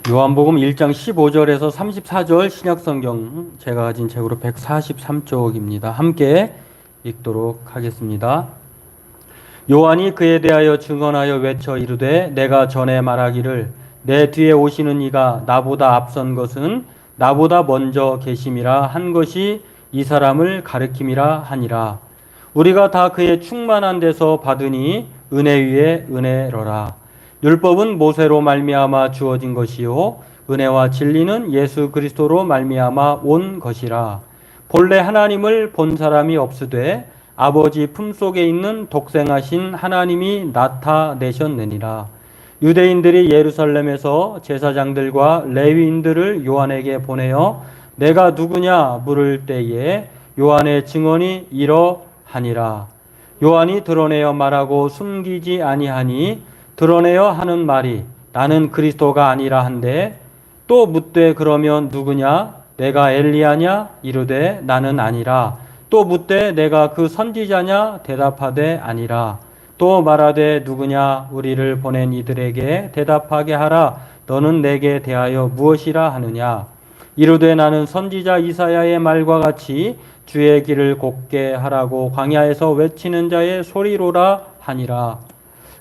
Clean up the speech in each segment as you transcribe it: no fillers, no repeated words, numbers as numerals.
요한복음 1장 15절에서 34절 신약성경 제가 가진 책으로 143쪽입니다. 함께 읽도록 하겠습니다. 요한이 그에 대하여 증언하여 외쳐 이르되 내가 전에 말하기를 내 뒤에 오시는 이가 나보다 앞선 것은 나보다 먼저 계심이라 한 것이 이 사람을 가리킴이라 하니라. 우리가 다 그의 충만한 데서 받으니 은혜 위에 은혜로라. 율법은 모세로 말미암아 주어진 것이요 은혜와 진리는 예수 그리스도로 말미암아 온 것이라. 본래 하나님을 본 사람이 없으되 아버지 품속에 있는 독생하신 하나님이 나타내셨느니라. 유대인들이 예루살렘에서 제사장들과 레위인들을 요한에게 보내어 내가 누구냐 물을 때에 요한의 증언이 이러하니라. 요한이 드러내어 말하고 숨기지 아니하니 드러내어 하는 말이 나는 그리스도가 아니라 한데 또 묻되 그러면 누구냐 내가 엘리야냐 이르되 나는 아니라 또 묻되 내가 그 선지자냐 대답하되 아니라 또 말하되 누구냐 우리를 보낸 이들에게 대답하게 하라 너는 내게 대하여 무엇이라 하느냐 이르되 나는 선지자 이사야의 말과 같이 주의 길을 곱게 하라고 광야에서 외치는 자의 소리로라 하니라.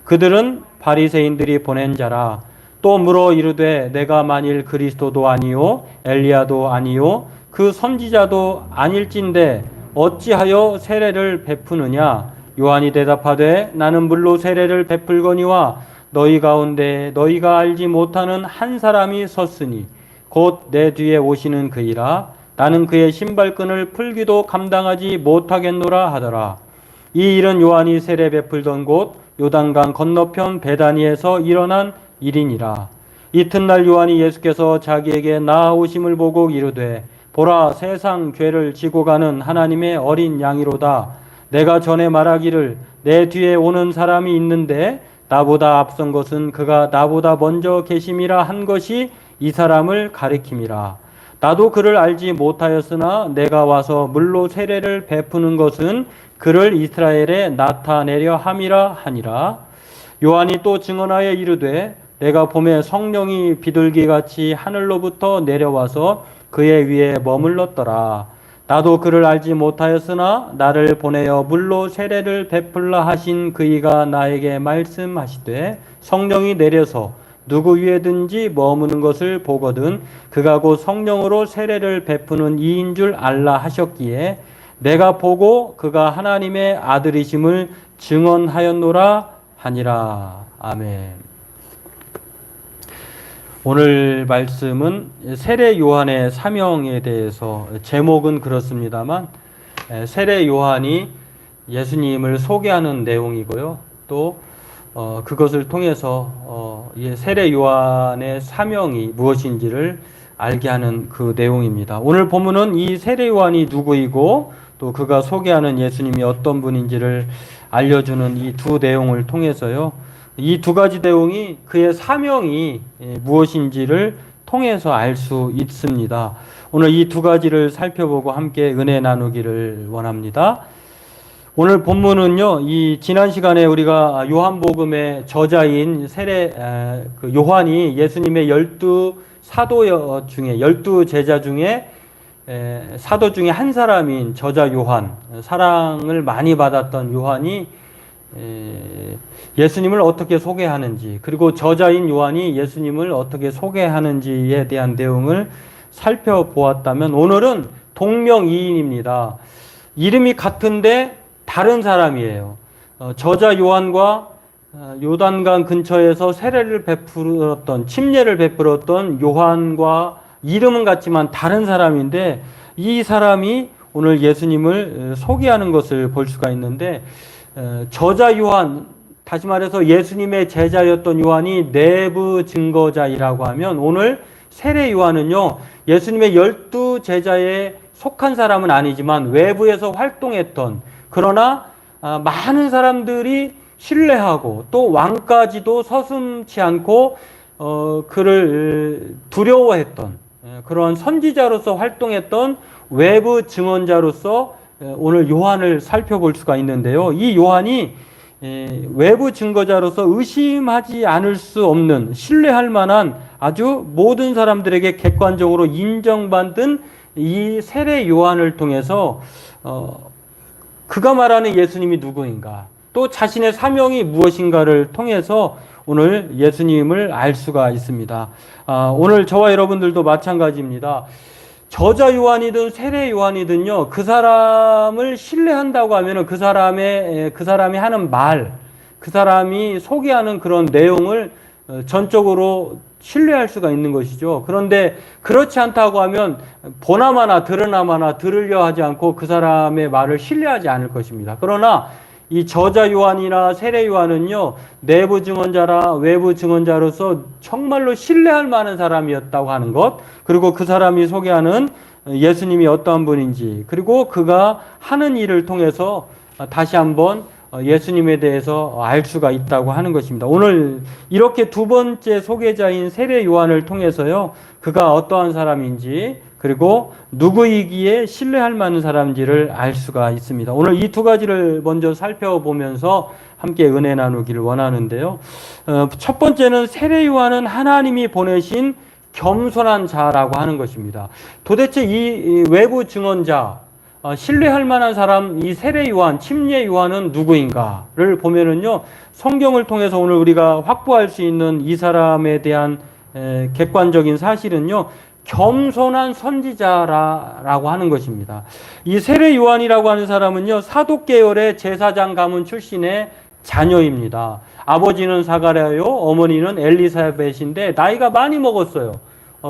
그들은 바리새인들이 보낸 자라. 또 물어 이르되 내가 만일 그리스도도 아니요 엘리야도 아니요 그 선지자도 아닐진데 어찌하여 세례를 베푸느냐. 요한이 대답하되 나는 물로 세례를 베풀거니와 너희 가운데 너희가 알지 못하는 한 사람이 섰으니 곧 내 뒤에 오시는 그이라. 나는 그의 신발끈을 풀기도 감당하지 못하겠노라 하더라. 이 일은 요한이 세례 베풀던 곳 요단강 건너편 베다니에서 일어난 일이니라. 이튿날 요한이 예수께서 자기에게 나아오심을 보고 이르되 보라 세상 죄를 지고 가는 하나님의 어린 양이로다. 내가 전에 말하기를 내 뒤에 오는 사람이 있는데 나보다 앞선 것은 그가 나보다 먼저 계심이라 한 것이 이 사람을 가리킴이라. 나도 그를 알지 못하였으나 내가 와서 물로 세례를 베푸는 것은 그를 이스라엘에 나타내려 함이라 하니라. 요한이 또 증언하여 이르되 내가 봄에 성령이 비둘기같이 하늘로부터 내려와서 그의 위에 머물렀더라. 나도 그를 알지 못하였으나 나를 보내어 물로 세례를 베풀라 하신 그이가 나에게 말씀하시되 성령이 내려서 누구 위에든지 머무는 것을 보거든 그가 곧 성령으로 세례를 베푸는 이인 줄 알라 하셨기에 내가 보고 그가 하나님의 아들이심을 증언하였노라 하니라. 아멘. 오늘 말씀은 세례 요한의 사명에 대해서 제목은 그렇습니다만 세례 요한이 예수님을 소개하는 내용이고요. 또 그것을 통해서 세례 요한의 사명이 무엇인지를 알게 하는 그 내용입니다. 오늘 본문은 이 세례 요한이 누구이고 또 그가 소개하는 예수님이 어떤 분인지를 알려주는 이 두 내용을 통해서요. 이 두 가지 내용이 그의 사명이 무엇인지를 통해서 알 수 있습니다. 오늘 이 두 가지를 살펴보고 함께 은혜 나누기를 원합니다. 오늘 본문은요, 이 지난 시간에 우리가 요한복음의 저자인 요한이 예수님의 12 사도 중에 12 제자 중에 사도 중에 한 사람인 저자 요한, 사랑을 많이 받았던 요한이 예수님을 어떻게 소개하는지, 그리고 저자인 요한이 예수님을 어떻게 소개하는지에 대한 내용을 살펴보았다면 오늘은 동명이인입니다. 이름이 같은데 다른 사람이에요. 저자 요한과 요단강 근처에서 세례를 베풀었던, 침례를 베풀었던 요한과 이름은 같지만 다른 사람인데 이 사람이 오늘 예수님을 소개하는 것을 볼 수가 있는데 저자 요한, 다시 말해서 예수님의 제자였던 요한이 내부 증거자이라고 하면 오늘 세례 요한은요 예수님의 12 제자에 속한 사람은 아니지만 외부에서 활동했던, 그러나 많은 사람들이 신뢰하고 또 왕까지도 서슴지 않고 그를 두려워했던 그런 선지자로서 활동했던 외부 증언자로서 오늘 요한을 살펴볼 수가 있는데요. 이 요한이 외부 증거자로서 의심하지 않을 수 없는, 신뢰할 만한 아주 모든 사람들에게 객관적으로 인정받은 이 세례 요한을 통해서 그가 말하는 예수님이 누구인가, 또 자신의 사명이 무엇인가를 통해서 오늘 예수님을 알 수가 있습니다. 오늘 저와 여러분들도 마찬가지입니다. 저자 요한이든 세례 요한이든요, 그 사람을 신뢰한다고 하면은 그 사람이 하는 말, 그 사람이 소개하는 그런 내용을 전적으로 신뢰할 수가 있는 것이죠. 그런데 그렇지 않다고 하면 보나마나 들으나마나 들으려 하지 않고 그 사람의 말을 신뢰하지 않을 것입니다. 그러나 이 저자 요한이나 세례 요한은요, 내부 증언자라 외부 증언자로서 정말로 신뢰할 만한 사람이었다고 하는 것, 그리고 그 사람이 소개하는 예수님이 어떠한 분인지, 그리고 그가 하는 일을 통해서 다시 한번 예수님에 대해서 알 수가 있다고 하는 것입니다. 오늘 이렇게 두 번째 소개자인 세례 요한을 통해서요, 그가 어떠한 사람인지, 그리고 누구이기에 신뢰할 만한 사람인지를 알 수가 있습니다. 오늘 이 두 가지를 먼저 살펴보면서 함께 은혜 나누기를 원하는데요. 첫 번째는 세례 요한은 하나님이 보내신 겸손한 자라고 하는 것입니다. 도대체 이 외부 증언자, 신뢰할 만한 사람, 이 세례 요한, 침례 요한은 누구인가를 보면은요, 성경을 통해서 오늘 우리가 확보할 수 있는 이 사람에 대한 객관적인 사실은요, 겸손한 선지자라고 하는 것입니다. 이 세례 요한이라고 하는 사람은요, 사독 계열의 제사장 가문 출신의 자녀입니다. 아버지는 사가랴요, 어머니는 엘리사벳인데 나이가 많이 먹었어요.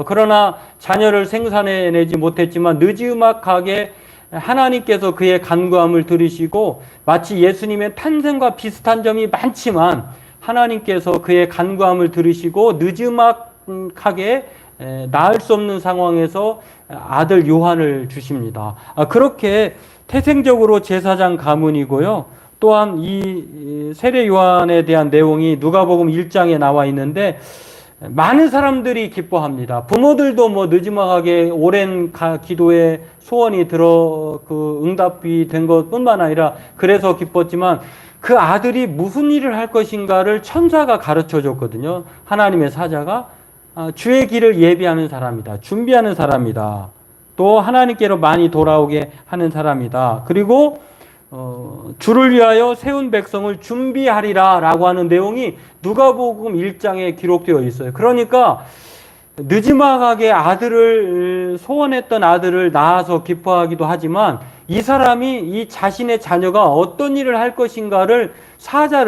그러나 자녀를 생산해내지 못했지만 느지막하게 하나님께서 그의 간구함을 들으시고, 마치 예수님의 탄생과 비슷한 점이 많지만 하나님께서 그의 간구함을 들으시고 느지막하게 낳을 수 없는 상황에서 아들 요한을 주십니다. 그렇게 태생적으로 제사장 가문이고요. 또한 이 세례 요한에 대한 내용이 누가복음 1장에 나와 있는데 많은 사람들이 기뻐합니다. 부모들도 느지막하게 오랜 기도의 소원이 응답이 된 것뿐만 아니라 그래서 기뻤지만, 그 아들이 무슨 일을 할 것인가를 천사가 가르쳐 줬거든요. 하나님의 사자가 주의 길을 예비하는 사람이다. 준비하는 사람이다. 또 하나님께로 많이 돌아오게 하는 사람이다. 그리고 주를 위하여 세운 백성을 준비하리라 라고 하는 내용이 누가복음 1장에 기록되어 있어요. 그러니까 느지막하게 소원했던 아들을 낳아서 기뻐하기도 하지만, 이 사람이 이 자신의 자녀가 어떤 일을 할 것인가를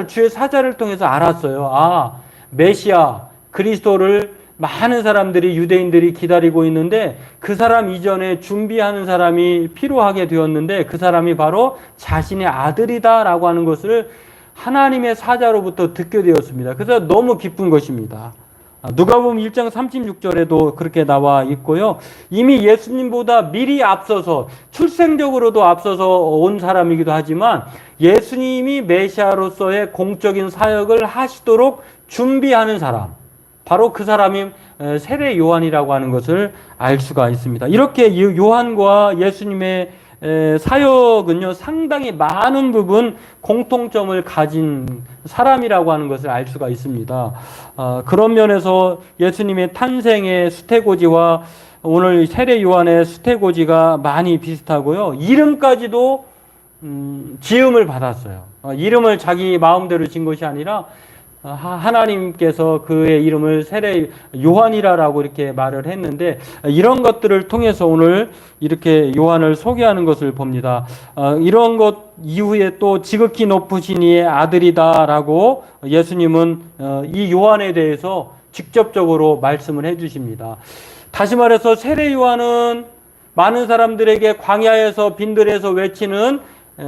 주의 사자를 통해서 알았어요. 메시아 그리스도를 많은 사람들이, 유대인들이 기다리고 있는데 그 사람 이전에 준비하는 사람이 필요하게 되었는데 그 사람이 바로 자신의 아들이다 라고 하는 것을 하나님의 사자로부터 듣게 되었습니다. 그래서 너무 기쁜 것입니다. 누가복음 1장 36절에도 그렇게 나와 있고요. 이미 예수님보다 미리 앞서서, 출생적으로도 앞서서 온 사람이기도 하지만 예수님이 메시아로서의 공적인 사역을 하시도록 준비하는 사람, 바로 그 사람이 세례 요한이라고 하는 것을 알 수가 있습니다. 이렇게 요한과 예수님의 사역은요, 상당히 많은 부분 공통점을 가진 사람이라고 하는 것을 알 수가 있습니다. 그런 면에서 예수님의 탄생의 수태고지와 오늘 세례 요한의 수태고지가 많이 비슷하고요. 이름까지도 지음을 받았어요. 이름을 자기 마음대로 진 것이 아니라 하나님께서 그의 이름을 세례 요한이라고 이렇게 말을 했는데, 이런 것들을 통해서 오늘 이렇게 요한을 소개하는 것을 봅니다. 이런 것 이후에 또 지극히 높으신 이의 아들이다라고 예수님은 이 요한에 대해서 직접적으로 말씀을 해주십니다. 다시 말해서 세례 요한은 많은 사람들에게 광야에서 빈들에서 외치는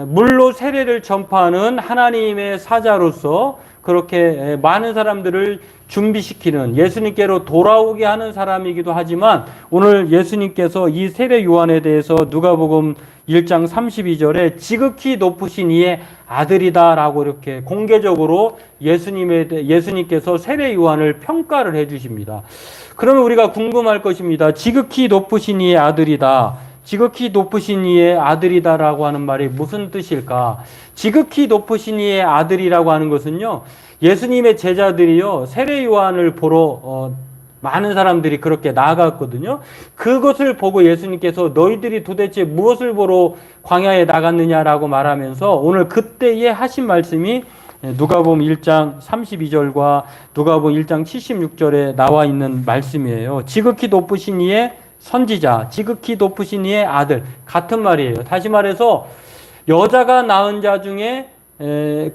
물로 세례를 전파하는 하나님의 사자로서 그렇게 많은 사람들을 준비시키는, 예수님께로 돌아오게 하는 사람이기도 하지만, 오늘 예수님께서 이 세례 요한에 대해서 누가복음 1장 32절에 지극히 높으신 이의 아들이다라고 이렇게 공개적으로 예수님께서 세례 요한을 평가를 해 주십니다. 그러면 우리가 궁금할 것입니다. 지극히 높으신 이의 아들이다, 지극히 높으신 이의 아들이다라고 하는 말이 무슨 뜻일까? 지극히 높으신 이의 아들이라고 하는 것은요, 예수님의 제자들이요, 세례 요한을 보러 많은 사람들이 그렇게 나아갔거든요. 그것을 보고 예수님께서 너희들이 도대체 무엇을 보러 광야에 나갔느냐라고 말하면서 오늘 그때에 하신 말씀이 누가복음 1장 32절과 누가복음 1장 76절에 나와 있는 말씀이에요. 지극히 높으신 이의 선지자, 지극히 높으신 이의 아들, 같은 말이에요. 다시 말해서 여자가 낳은 자 중에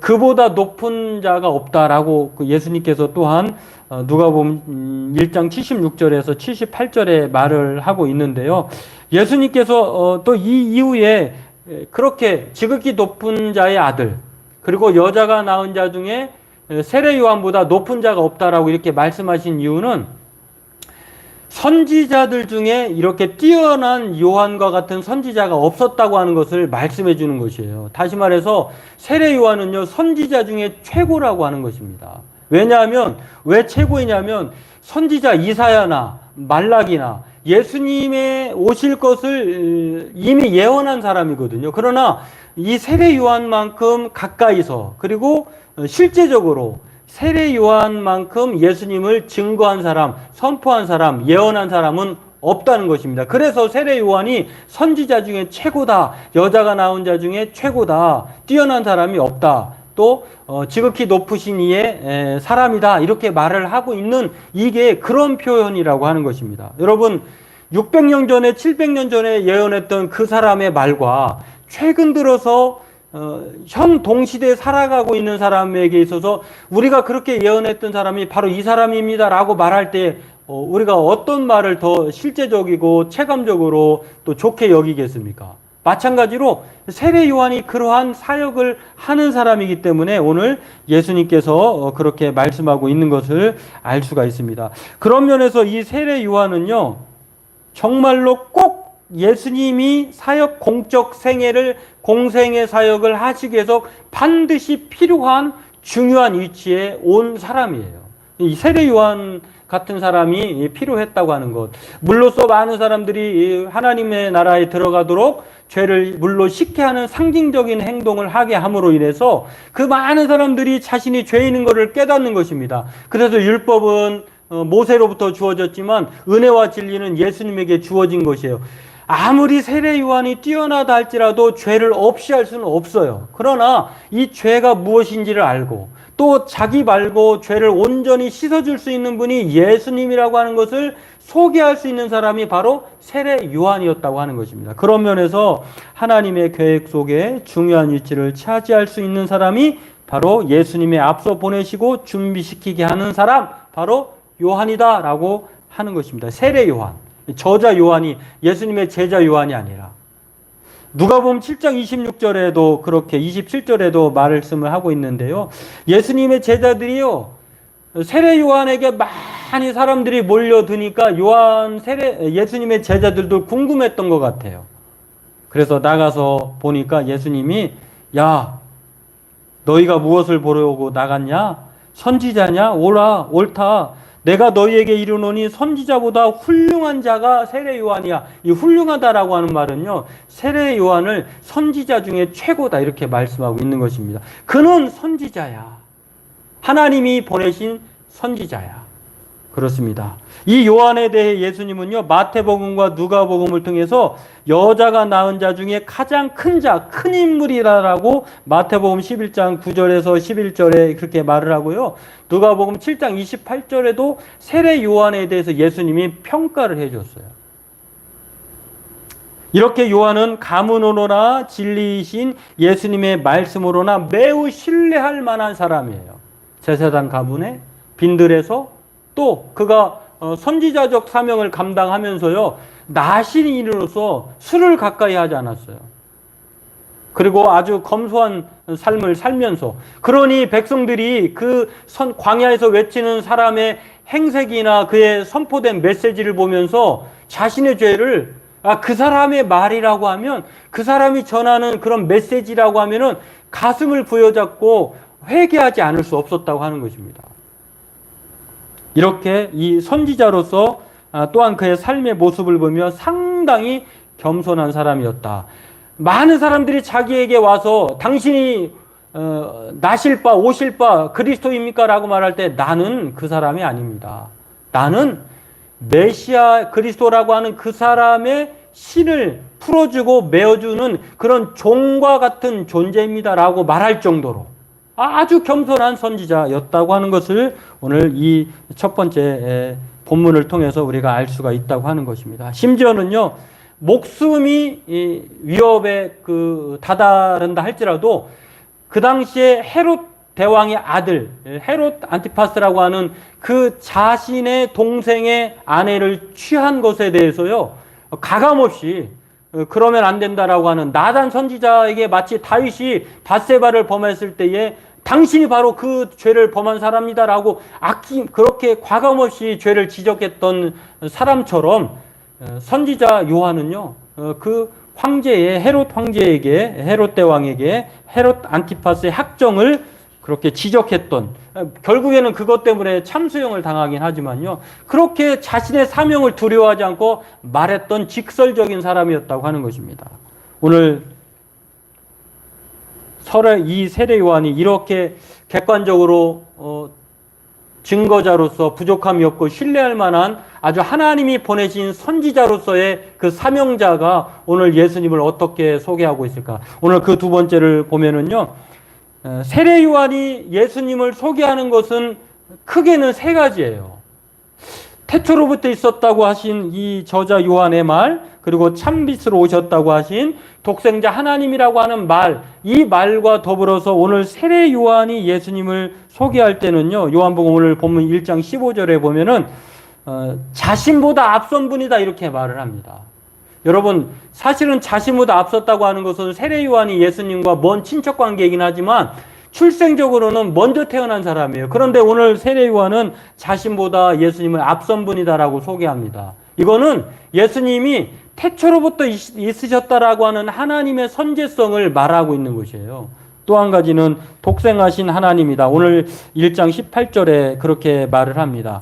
그보다 높은 자가 없다라고 예수님께서 또한 누가복음 1장 76절에서 78절에 말을 하고 있는데요. 예수님께서 또 이 이후에 그렇게 지극히 높은 자의 아들, 그리고 여자가 낳은 자 중에 세례 요한보다 높은 자가 없다라고 이렇게 말씀하신 이유는 선지자들 중에 이렇게 뛰어난 요한과 같은 선지자가 없었다고 하는 것을 말씀해 주는 것이에요. 다시 말해서 세례 요한은요, 선지자 중에 최고라고 하는 것입니다. 왜냐하면, 왜 최고이냐면 선지자 이사야나 말라기나 예수님의 오실 것을 이미 예언한 사람이거든요. 그러나 이 세례 요한만큼 가까이서, 그리고 실제적으로 세례 요한만큼 예수님을 증거한 사람, 선포한 사람, 예언한 사람은 없다는 것입니다. 그래서 세례 요한이 선지자 중에 최고다, 여자가 낳은 자 중에 최고다, 뛰어난 사람이 없다, 또 지극히 높으신 이의 사람이다, 이렇게 말을 하고 있는, 이게 그런 표현이라고 하는 것입니다. 여러분, 600년 전에 700년 전에 예언했던 그 사람의 말과 최근 들어서 현 동시대에 살아가고 있는 사람에게 있어서 우리가 그렇게 예언했던 사람이 바로 이 사람입니다 라고 말할 때 우리가 어떤 말을 더 실제적이고 체감적으로 또 좋게 여기겠습니까? 마찬가지로 세례 요한이 그러한 사역을 하는 사람이기 때문에 오늘 예수님께서 그렇게 말씀하고 있는 것을 알 수가 있습니다. 그런 면에서 이 세례 요한은요, 정말로 꼭 예수님이 사역 공적 생애를, 공생의 사역을 하시기 위해서 반드시 필요한 중요한 위치에 온 사람이에요. 이 세례 요한 같은 사람이 필요했다고 하는 것. 물로써 많은 사람들이 하나님의 나라에 들어가도록 죄를 물로 씻게 하는 상징적인 행동을 하게 함으로 인해서 그 많은 사람들이 자신이 죄인인 것을 깨닫는 것입니다. 그래서 율법은 모세로부터 주어졌지만 은혜와 진리는 예수님에게 주어진 것이에요. 아무리 세례 요한이 뛰어나다 할지라도 죄를 없이 할 수는 없어요. 그러나 이 죄가 무엇인지를 알고 또 자기 말고 죄를 온전히 씻어줄 수 있는 분이 예수님이라고 하는 것을 소개할 수 있는 사람이 바로 세례 요한이었다고 하는 것입니다. 그런 면에서 하나님의 계획 속에 중요한 위치를 차지할 수 있는 사람이 바로 예수님의 앞서 보내시고 준비시키게 하는 사람, 바로 요한이다라고 하는 것입니다. 세례 요한, 저자 요한이 예수님의 제자 요한이 아니라. 누가복음 7장 26절에도 그렇게 27절에도 말씀을 하고 있는데요. 예수님의 제자들이요, 세례 요한에게 많이 사람들이 몰려드니까 예수님의 제자들도 궁금했던 것 같아요. 그래서 나가서 보니까 예수님이, 야, 너희가 무엇을 보러 오고 나갔냐? 선지자냐? 오라, 옳다. 내가 너희에게 이르노니 선지자보다 훌륭한 자가 세례 요한이야. 이 훌륭하다라고 하는 말은요, 세례 요한을 선지자 중에 최고다 이렇게 말씀하고 있는 것입니다. 그는 선지자야. 하나님이 보내신 선지자야. 그렇습니다. 이 요한에 대해 예수님은요, 마태복음과 누가복음을 통해서 여자가 낳은 자 중에 가장 큰 자, 큰 인물이라고 마태복음 11장 9절에서 11절에 그렇게 말을 하고요. 누가복음 7장 28절에도 세례 요한에 대해서 예수님이 평가를 해줬어요. 이렇게 요한은 가문으로나 진리이신 예수님의 말씀으로나 매우 신뢰할 만한 사람이에요. 제사장 가문에 빈들에서 또 그가 선지자적 사명을 감당하면서요, 나신인으로서 술을 가까이 하지 않았어요. 그리고 아주 검소한 삶을 살면서, 그러니 백성들이 그 광야에서 외치는 사람의 행색이나 그의 선포된 메시지를 보면서 자신의 죄를, 그 사람의 말이라고 하면, 그 사람이 전하는 그런 메시지라고 하면은 가슴을 부여잡고 회개하지 않을 수 없었다고 하는 것입니다. 이렇게 이 선지자로서 또한 그의 삶의 모습을 보며 상당히 겸손한 사람이었다. 많은 사람들이 자기에게 와서 당신이 나실 바 오실 바 그리스도입니까? 라고 말할 때 나는 그 사람이 아닙니다. 나는 메시아 그리스도라고 하는 그 사람의 신을 풀어주고 메어주는 그런 종과 같은 존재입니다라고 말할 정도로 아주 겸손한 선지자였다고 하는 것을 오늘 이 첫 번째 본문을 통해서 우리가 알 수가 있다고 하는 것입니다. 심지어는요, 목숨이 위협에 다다른다 할지라도 그 당시에 헤롯 대왕의 아들 헤롯 안티파스라고 하는 그 자신의 동생의 아내를 취한 것에 대해서요, 가감없이 그러면 안 된다라고 하는 나단 선지자에게 마치 다윗이 밧세바를 범했을 때에 당신이 바로 그 죄를 범한 사람이다라고 그렇게 과감없이 죄를 지적했던 사람처럼 선지자 요한은요, 그 황제의 헤롯 황제에게 헤롯 대왕에게 헤롯 안티파스의 학정을 그렇게 지적했던, 결국에는 그것 때문에 참수형을 당하긴 하지만요, 그렇게 자신의 사명을 두려워하지 않고 말했던 직설적인 사람이었다고 하는 것입니다. 오늘 이 세례 요한이 이렇게 객관적으로 증거자로서 부족함이 없고 신뢰할 만한 아주 하나님이 보내신 선지자로서의 그 사명자가 오늘 예수님을 어떻게 소개하고 있을까? 오늘 그 두 번째를 보면은요, 세례 요한이 예수님을 소개하는 것은 크게는 세 가지예요. 태초로부터 있었다고 하신 이 저자 요한의 말, 그리고 참빛으로 오셨다고 하신 독생자 하나님이라고 하는 말, 이 말과 더불어서 오늘 세례 요한이 예수님을 소개할 때는요, 요한복음 오늘 본문 1장 15절에 보면은 자신보다 앞선 분이다 이렇게 말을 합니다. 여러분, 사실은 자신보다 앞섰다고 하는 것은 세례 요한이 예수님과 먼 친척 관계이긴 하지만 출생적으로는 먼저 태어난 사람이에요. 그런데 오늘 세례 요한은 자신보다 예수님을 앞선 분이다라고 소개합니다. 이거는 예수님이 태초로부터 있으셨다라고 하는 하나님의 선제성을 말하고 있는 것이에요. 또 한 가지는 독생하신 하나님이다. 오늘 1장 18절에 그렇게 말을 합니다.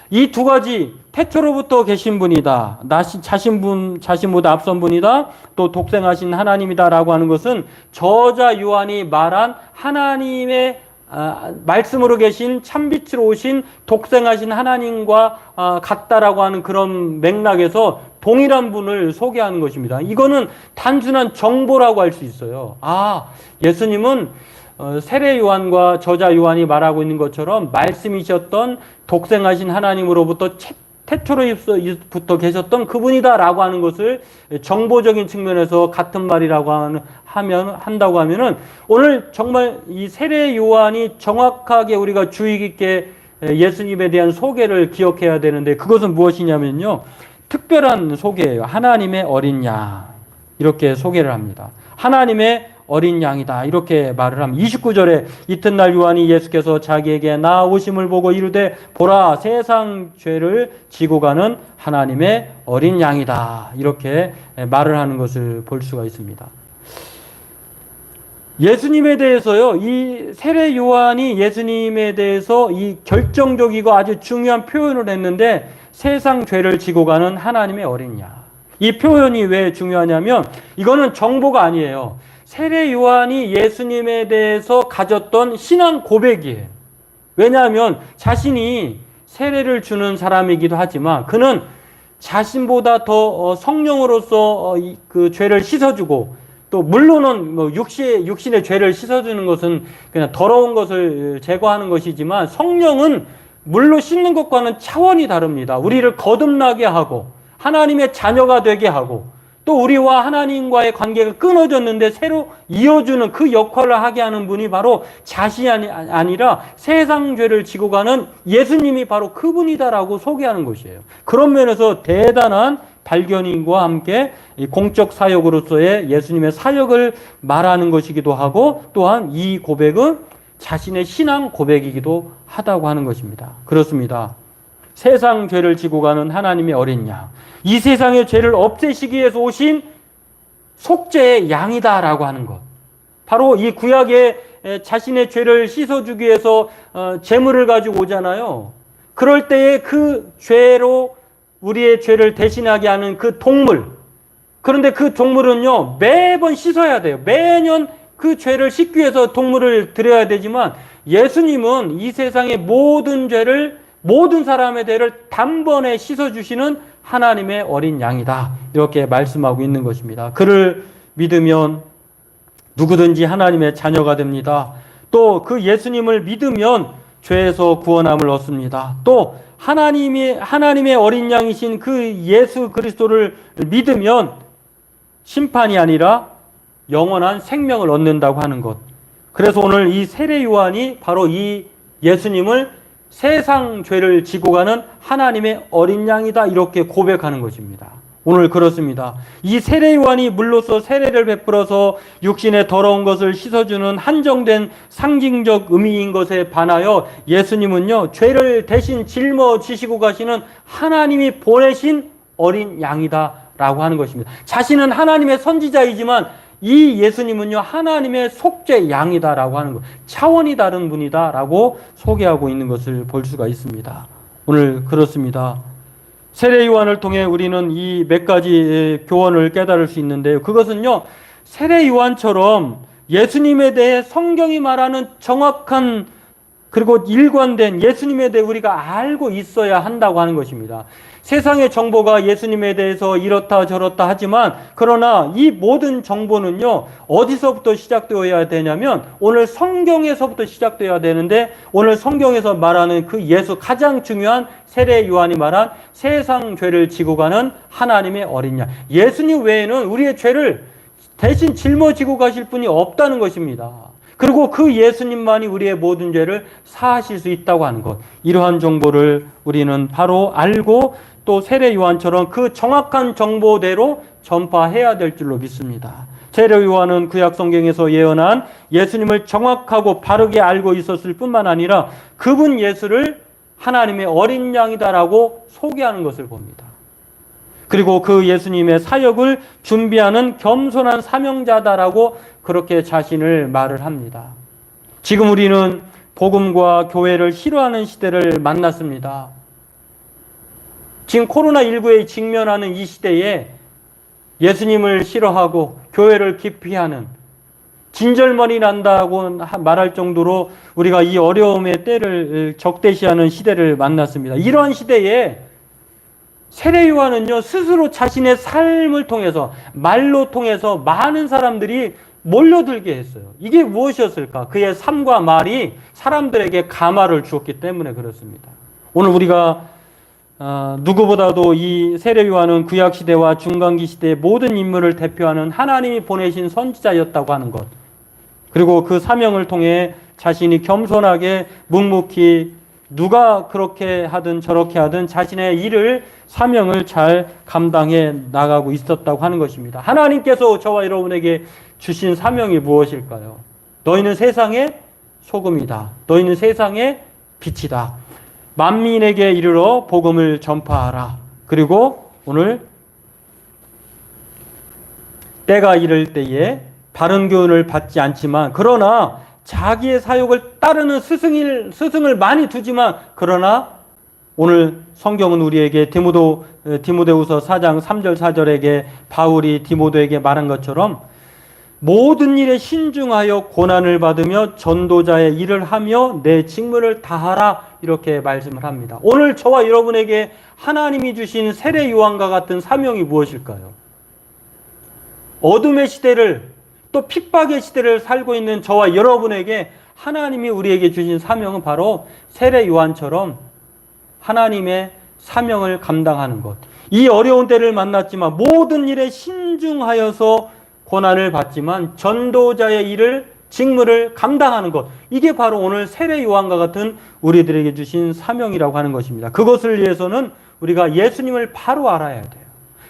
이 두 가지, 태초로부터 계신 분이다, 자신보다 앞선 분이다, 또 독생하신 하나님이다라고 하는 것은 저자 요한이 말한 하나님의 말씀으로 계신 참빛으로 오신 독생하신 하나님과 같다라고 하는 그런 맥락에서 동일한 분을 소개하는 것입니다. 이거는 단순한 정보라고 할 수 있어요. 예수님은 세례 요한과 저자 요한이 말하고 있는 것처럼 말씀이셨던 독생하신 하나님으로부터 태초로부터 계셨던 그분이다라고 하는 것을 정보적인 측면에서 같은 말이라고 한다고 하면은 오늘 정말 이 세례 요한이 정확하게 우리가 주의 깊게 예수님에 대한 소개를 기억해야 되는데, 그것은 무엇이냐면요, 특별한 소개예요. 하나님의 어린 양, 이렇게 소개를 합니다. 하나님의 어린 양이다 이렇게 말을 합니다. 29절에 이튿날 요한이 예수께서 자기에게 나오심을 보고 이르되 보라, 세상 죄를 지고 가는 하나님의 어린 양이다 이렇게 말을 하는 것을 볼 수가 있습니다. 예수님에 대해서요, 이 세례 요한이 예수님에 대해서 이 결정적이고 아주 중요한 표현을 했는데, 세상 죄를 지고 가는 하나님의 어린 양. 이 표현이 왜 중요하냐면 이거는 정보가 아니에요. 세례 요한이 예수님에 대해서 가졌던 신앙 고백이에요. 왜냐하면 자신이 세례를 주는 사람이기도 하지만 그는 자신보다 더 성령으로서 그 죄를 씻어주고, 또 물론은 육신의 죄를 씻어주는 것은 그냥 더러운 것을 제거하는 것이지만 성령은 물로 씻는 것과는 차원이 다릅니다. 우리를 거듭나게 하고 하나님의 자녀가 되게 하고, 또 우리와 하나님과의 관계가 끊어졌는데 새로 이어주는 그 역할을 하게 하는 분이 바로 자신이 아니라 세상 죄를 지고 가는 예수님이 바로 그분이다라고 소개하는 것이에요. 그런 면에서 대단한 발견과 함께 공적 사역으로서의 예수님의 사역을 말하는 것이기도 하고, 또한 이 고백은 자신의 신앙 고백이기도 하다고 하는 것입니다. 그렇습니다. 세상 죄를 지고 가는 하나님의 어린 양, 이 세상의 죄를 없애시기 위해서 오신 속죄의 양이다라고 하는 것, 바로 이 구약에 자신의 죄를 씻어주기 위해서 제물을 가지고 오잖아요. 그럴 때에 그 죄로 우리의 죄를 대신하게 하는 그 동물, 그런데 그 동물은요 매번 씻어야 돼요. 매년 그 죄를 씻기 위해서 동물을 드려야 되지만 예수님은 이 세상의 모든 죄를 모든 사람의 죄를 단번에 씻어주시는 하나님의 어린 양이다. 이렇게 말씀하고 있는 것입니다. 그를 믿으면 누구든지 하나님의 자녀가 됩니다. 또 그 예수님을 믿으면 죄에서 구원함을 얻습니다. 또 하나님의 어린 양이신 그 예수 그리스도를 믿으면 심판이 아니라 영원한 생명을 얻는다고 하는 것. 그래서 오늘 이 세례 요한이 바로 이 예수님을 세상 죄를 지고 가는 하나님의 어린 양이다 이렇게 고백하는 것입니다. 오늘 그렇습니다. 이 세례 요한이 물로써 세례를 베풀어서 육신의 더러운 것을 씻어주는 한정된 상징적 의미인 것에 반하여 예수님은요, 죄를 대신 짊어지시고 가시는 하나님이 보내신 어린 양이다라고 하는 것입니다. 자신은 하나님의 선지자이지만 이 예수님은요, 하나님의 속죄 양이다라고 하는 것, 차원이 다른 분이다라고 소개하고 있는 것을 볼 수가 있습니다. 오늘 그렇습니다. 세례 요한을 통해 우리는 이 몇 가지 교훈을 깨달을 수 있는데요. 그것은요, 세례 요한처럼 예수님에 대해 성경이 말하는 정확한 그리고 일관된 예수님에 대해 우리가 알고 있어야 한다고 하는 것입니다. 세상의 정보가 예수님에 대해서 이렇다 저렇다 하지만 그러나 이 모든 정보는요, 어디서부터 시작되어야 되냐면 오늘 성경에서부터 시작되어야 되는데 오늘 성경에서 말하는 그 예수, 가장 중요한 세례 요한이 말한 세상 죄를 지고 가는 하나님의 어린 양, 예수님 외에는 우리의 죄를 대신 짊어지고 가실 분이 없다는 것입니다. 그리고 그 예수님만이 우리의 모든 죄를 사하실 수 있다고 하는 것, 이러한 정보를 우리는 바로 알고 또 세례 요한처럼 그 정확한 정보대로 전파해야 될 줄로 믿습니다. 세례 요한은 구약 성경에서 예언한 예수님을 정확하고 바르게 알고 있었을 뿐만 아니라 그분 예수를 하나님의 어린 양이다라고 소개하는 것을 봅니다. 그리고 그 예수님의 사역을 준비하는 겸손한 사명자다라고 그렇게 자신을 말을 합니다. 지금 우리는 복음과 교회를 싫어하는 시대를 만났습니다. 지금 코로나19에 직면하는 이 시대에 예수님을 싫어하고 교회를 기피하는, 진절머리 난다고 말할 정도로 우리가 이 어려움의 때를 적대시하는 시대를 만났습니다. 이러한 시대에 세례 요한은요, 스스로 자신의 삶을 통해서, 말로 통해서 많은 사람들이 몰려들게 했어요. 이게 무엇이었을까? 그의 삶과 말이 사람들에게 감화를 주었기 때문에 그렇습니다. 오늘 우리가 누구보다도 이 세례 요한은 구약시대와 중간기 시대의 모든 인물을 대표하는 하나님이 보내신 선지자였다고 하는 것, 그리고 그 사명을 통해 자신이 겸손하게 묵묵히 누가 그렇게 하든 저렇게 하든 자신의 일을, 사명을 잘 감당해 나가고 있었다고 하는 것입니다. 하나님께서 저와 여러분에게 주신 사명이 무엇일까요? 너희는 세상의 소금이다. 너희는 세상의 빛이다. 만민에게 이르러 복음을 전파하라. 그리고 오늘 때가 이를 때에 바른 교훈을 받지 않지만 그러나 자기의 사역을 따르는 스승을 많이 두지만 그러나 오늘 성경은 우리에게 디모데후서 4장 3절 4절에게 바울이 디모데에게 말한 것처럼 모든 일에 신중하여 고난을 받으며 전도자의 일을 하며 내 직무를 다하라 이렇게 말씀을 합니다. 오늘 저와 여러분에게 하나님이 주신 세례 요한과 같은 사명이 무엇일까요? 어둠의 시대를 또 핍박의 시대를 살고 있는 저와 여러분에게 하나님이 우리에게 주신 사명은 바로 세례 요한처럼 하나님의 사명을 감당하는 것. 이 어려운 때를 만났지만 모든 일에 신중하여서 고난을 받지만 전도자의 일을, 직무를 감당하는 것. 이게 바로 오늘 세례 요한과 같은 우리들에게 주신 사명이라고 하는 것입니다. 그것을 위해서는 우리가 예수님을 바로 알아야 돼요.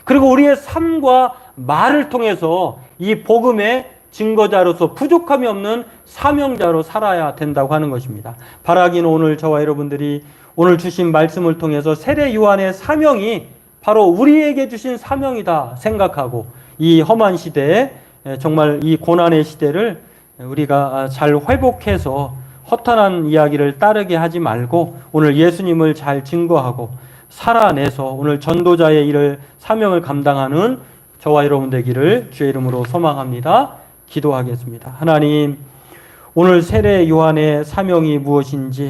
그리고 우리의 삶과 말을 통해서 이 복음의 증거자로서 부족함이 없는 사명자로 살아야 된다고 하는 것입니다. 바라기는 오늘 저와 여러분들이 오늘 주신 말씀을 통해서 세례 요한의 사명이 바로 우리에게 주신 사명이다 생각하고 이 험한 시대에 정말 이 고난의 시대를 우리가 잘 회복해서 허탄한 이야기를 따르게 하지 말고 오늘 예수님을 잘 증거하고 살아내서 오늘 전도자의 일을, 사명을 감당하는 저와 여러분 되기를 주의 이름으로 소망합니다. 기도하겠습니다. 하나님, 오늘 세례 요한의 사명이 무엇인지